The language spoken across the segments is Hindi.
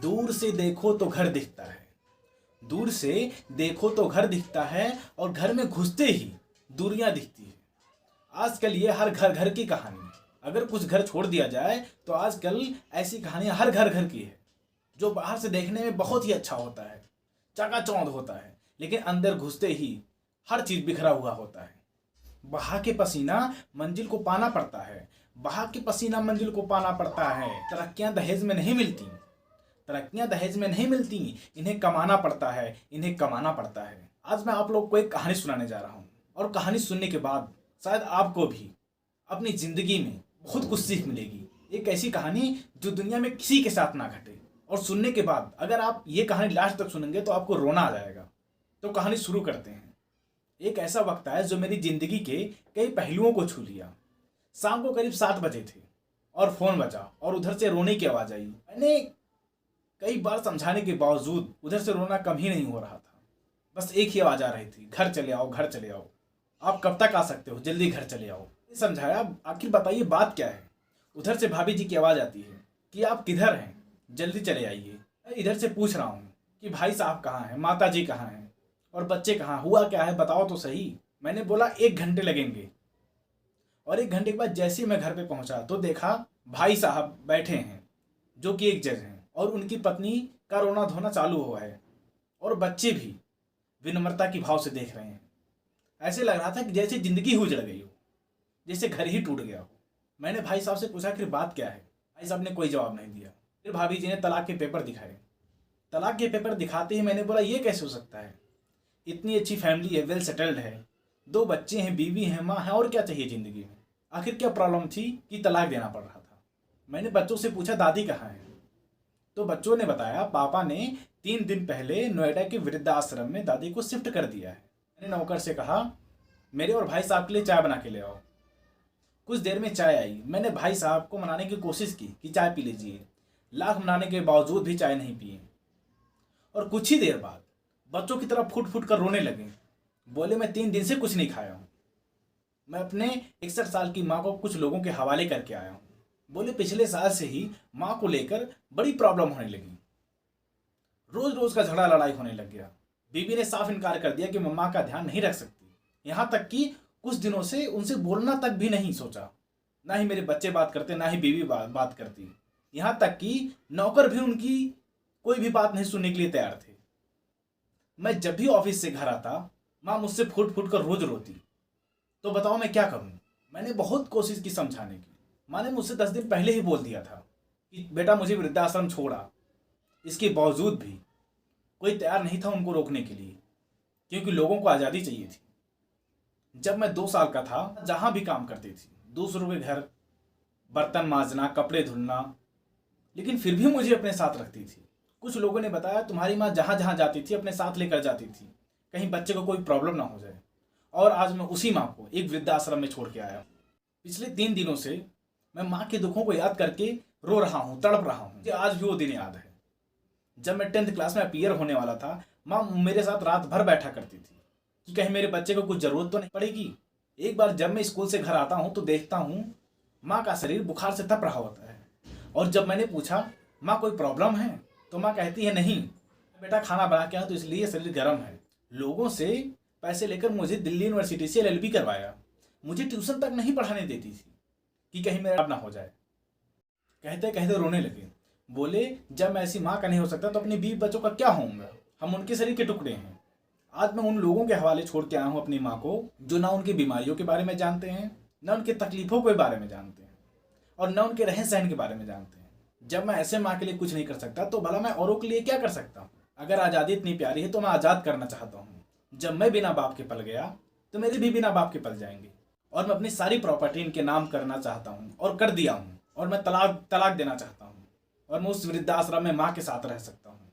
दूर से देखो तो घर दिखता है, दूर से देखो तो घर दिखता है, और घर में घुसते ही दूरियां दिखती है। आजकल ये हर घर घर की कहानी है। अगर कुछ घर छोड़ दिया जाए तो आजकल ऐसी कहानियां हर घर घर की है, जो बाहर से देखने में बहुत ही अच्छा होता है, चकाचौंध होता है, लेकिन अंदर घुसते ही हर चीज बिखरा हुआ होता है। बहा के पसीना मंजिल को पाना पड़ता है, बहा के पसीना मंजिल को पाना पड़ता है। तरक्कियां दहेज में नहीं मिलती, तरक्कियां दहेज में नहीं मिलती, इन्हें कमाना पड़ता है, इन्हें कमाना पड़ता है। आज मैं आप लोग को एक कहानी सुनाने जा रहा हूँ, और कहानी सुनने के बाद शायद आपको भी अपनी जिंदगी में बहुत कुछ सीख मिलेगी। एक ऐसी कहानी जो दुनिया में किसी के साथ ना घटे, और सुनने के बाद अगर आप ये कहानी लास्ट तक सुनेंगे तो आपको रोना आ जाएगा। तो कहानी शुरू करते हैं। एक ऐसा वक्त आया जो मेरी जिंदगी के कई पहलुओं को छू लिया। शाम को करीब 7 बजे थे और फोन बजा, और उधर से रोने की आवाज आई। मैंने कई बार समझाने के बावजूद उधर से रोना कम ही नहीं हो रहा था। बस एक ही आवाज आ रही थी, घर चले आओ, घर चले आओ, आप कब तक आ सकते हो, जल्दी घर चले आओ। समझाया, आखिर बताइए बात क्या है। उधर से भाभी जी की आवाज आती है कि आप किधर हैं, जल्दी चले आइए। इधर से पूछ रहा हूँ कि भाई साहब कहाँ हैं, माता जी कहाँ हैं, और बच्चे कहाँ, हुआ क्या है बताओ तो सही। मैंने बोला 1 घंटे लगेंगे, और 1 घंटे के बाद जैसे ही मैं घर पे पहुंचा तो देखा भाई साहब बैठे हैं जो कि एक जज हैं, और उनकी पत्नी का रोना धोना चालू हुआ है, और बच्चे भी विनम्रता की भाव से देख रहे हैं। ऐसे लग रहा था कि जैसे जिंदगी ही उजड़ गई हो, जैसे घर ही टूट गया हो। मैंने भाई साहब से पूछा कि बात क्या है। भाई साहब ने कोई जवाब नहीं दिया। फिर भाभी जी ने तलाक के पेपर दिखाए। तलाक के पेपर दिखाते ही मैंने बोला ये कैसे हो सकता है, इतनी अच्छी फैमिली है, वेल सेटल्ड है, 2 बच्चे हैं, बीवी हैं, माँ है, और क्या चाहिए जिंदगी में। आखिर क्या प्रॉब्लम थी कि तलाक देना पड़ रहा था। मैंने बच्चों से पूछा दादी कहाँ है, तो बच्चों ने बताया पापा ने 3 दिन पहले नोएडा के वृद्धाश्रम में दादी को शिफ्ट कर दिया है। मैंने नौकर से कहा मेरे और भाई साहब के लिए चाय बना के ले आओ। कुछ देर में चाय आई। मैंने भाई साहब को मनाने की कोशिश की कि चाय पी लीजिए, लाख मनाने के बावजूद भी चाय नहीं पिए, और कुछ ही देर बाद बच्चों की तरफ फुट फुट कर रोने लगे। बोले मैं 3 दिन से कुछ नहीं खाया हूँ, मैं अपने 61 साल की माँ को कुछ लोगों के हवाले करके आया हूँ। बोले पिछले साल से ही माँ को लेकर बड़ी प्रॉब्लम होने लगी, रोज रोज का झगड़ा लड़ाई होने लग गया। बीबी ने साफ इनकार कर दिया कि मम्मा का ध्यान नहीं रख सकती, यहाँ तक कि कुछ दिनों से उनसे बोलना तक भी नहीं सोचा। ना ही मेरे बच्चे बात करते, ना ही बीवी बात करती, यहाँ तक कि नौकर भी उनकी कोई भी बात नहीं सुनने के लिए तैयार थे। मैं जब भी ऑफिस से घर आता माँ मुझसे फूट फूट कर रोज रोती। तो बताओ मैं क्या करूं। मैंने बहुत कोशिश की समझाने की। माँ ने मुझसे 10 दिन पहले ही बोल दिया था कि बेटा मुझे वृद्धाश्रम छोड़ा। इसके बावजूद भी कोई तैयार नहीं था उनको रोकने के लिए, क्योंकि लोगों को आज़ादी चाहिए थी। जब मैं 2 साल का था, जहां भी काम करती थी, दूसरों के घर बर्तन मांजना, कपड़े धुलना, लेकिन फिर भी मुझे अपने साथ रखती थी। कुछ लोगों ने बताया तुम्हारी माँ जहां जहां जाती थी अपने साथ लेकर जाती थी, कहीं बच्चे को कोई प्रॉब्लम ना हो जाए। और आज मैं उसी माँ को एक वृद्धाश्रम में छोड़ के आया हूँ। पिछले 3 दिनों से मैं माँ के दुखों को याद करके रो रहा हूँ, तड़प रहा हूँ। मुझे आज भी वो दिन याद है जब मैं 10th क्लास में अपीयर होने वाला था। माँ मेरे साथ रात भर बैठा करती थी कि कहीं मेरे बच्चे को कुछ जरूरत तो नहीं पड़ेगी। एक बार जब मैं स्कूल से घर आता हूँ तो देखता हूँ माँ का शरीर बुखार से तप रहा होता है, और जब मैंने पूछा माँ कोई प्रॉब्लम है, तो माँ कहती है नहीं बेटा, खाना बना के आया तो इसलिए शरीर गर्म है। लोगों से पैसे लेकर मुझे दिल्ली यूनिवर्सिटी से LLB करवाया। मुझे ट्यूशन तक नहीं पढ़ाने देती थी कि कहीं मेरा ना हो जाए। कहते कहते रोने लगे। बोले जब मैं ऐसी माँ का नहीं हो सकता तो अपने 20 बच्चों का क्या होऊंगा, हम उनके शरीर के टुकड़े हैं। आज मैं उन लोगों के हवाले छोड़ के आया हूँ अपनी माँ को, जो ना उनकी बीमारियों के बारे में जानते हैं, ना उनके तकलीफों के बारे में जानते हैं, और ना उनके रहन सहन के बारे में जानते हैं। जब मैं ऐसे माँ के लिए कुछ नहीं कर सकता तो भला मैं औरों के लिए क्या कर सकता हूँ। अगर आज़ादी इतनी प्यारी है तो मैं आज़ाद करना चाहता हूँ। जब मैं बिना बाप के पल गया तो मेरे भी बिना बाप के पल जाएंगे, और मैं अपनी सारी प्रॉपर्टी इनके नाम करना चाहता हूँ, और कर दिया हूँ। और मैं तलाक देना चाहता हूँ, और मैं उस वृद्धाश्रम में माँ के साथ रह सकता हूँ।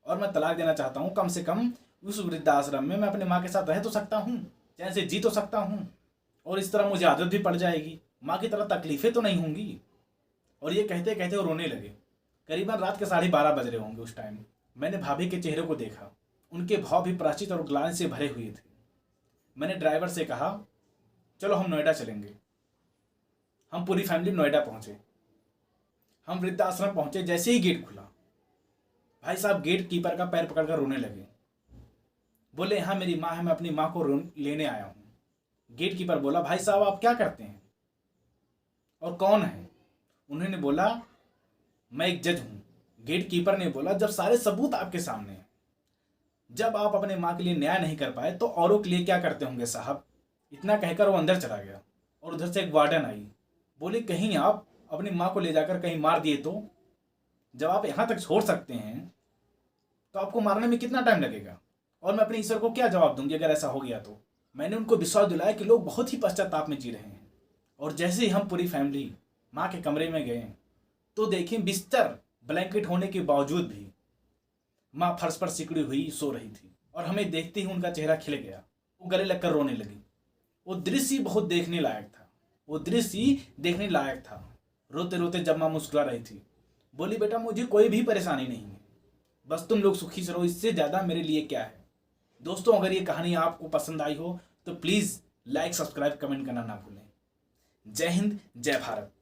और मैं तलाक देना चाहता हूँ, कम से कम उस वृद्धाश्रम में मैं अपने माँ के साथ रह तो सकता हूँ, चैन से जी तो सकता हूँ, और इस तरह मुझे आदत भी पड़ जाएगी, माँ की तरह तकलीफें तो नहीं होंगी। और ये कहते कहते वो रोने लगे। करीबन रात के 12:30 बज रहे होंगे उस टाइम। मैंने भाभी के चेहरे को देखा, उनके भाव भी प्राश्चित और ग्लानि से भरे हुए थे। मैंने ड्राइवर से कहा चलो हम नोएडा चलेंगे। हम पूरी फैमिली नोएडा पहुंचे। हम वृद्धाश्रम पहुंचे। जैसे ही गेट खुला भाई साहब गेट कीपर का पैर पकड़कर रोने लगे। बोले हाँ मेरी माँ है, मैं अपनी माँ को लेने आया हूँ। गेट कीपर बोला भाई साहब आप क्या करते हैं और कौन है? उन्होंने बोला मैं एक जज हूँ। गेट कीपर ने बोला जब सारे सबूत आपके सामने हैं, जब आप अपने माँ के लिए न्याय नहीं कर पाए तो औरों के लिए क्या करते होंगे साहब। इतना कहकर वो अंदर चला गया और उधर से एक वार्डन आई। बोले कहीं आप अपनी माँ को ले जाकर कहीं मार दिए तो? जब आप यहाँ तक छोड़ सकते हैं तो आपको मारने में कितना टाइम लगेगा? और मैं अपने ईश्वर को क्या जवाब दूंगी अगर ऐसा हो गया तो? मैंने उनको विश्वास दिलाया कि लोग बहुत ही पश्चाताप में जी रहे हैं। और जैसे ही हम पूरी फैमिली माँ के कमरे में गए तो देखें बिस्तर ब्लैंकेट होने के बावजूद भी माँ फर्श पर सिकुड़ी हुई सो रही थी। और हमें देखते ही उनका चेहरा खिल गया, वो गले लगकर रोने लगी। वो दृश्य बहुत देखने लायक था, वो दृश्य देखने लायक था। रोते रोते जब माँ मुस्कुरा रही थी, बोली बेटा मुझे कोई भी परेशानी नहीं है, बस तुम लोग सुखी से रहो, इससे ज़्यादा मेरे लिए क्या है। दोस्तों अगर ये कहानी आपको पसंद आई हो तो प्लीज़ लाइक सब्सक्राइब कमेंट करना ना भूलें। जय हिंद जय भारत।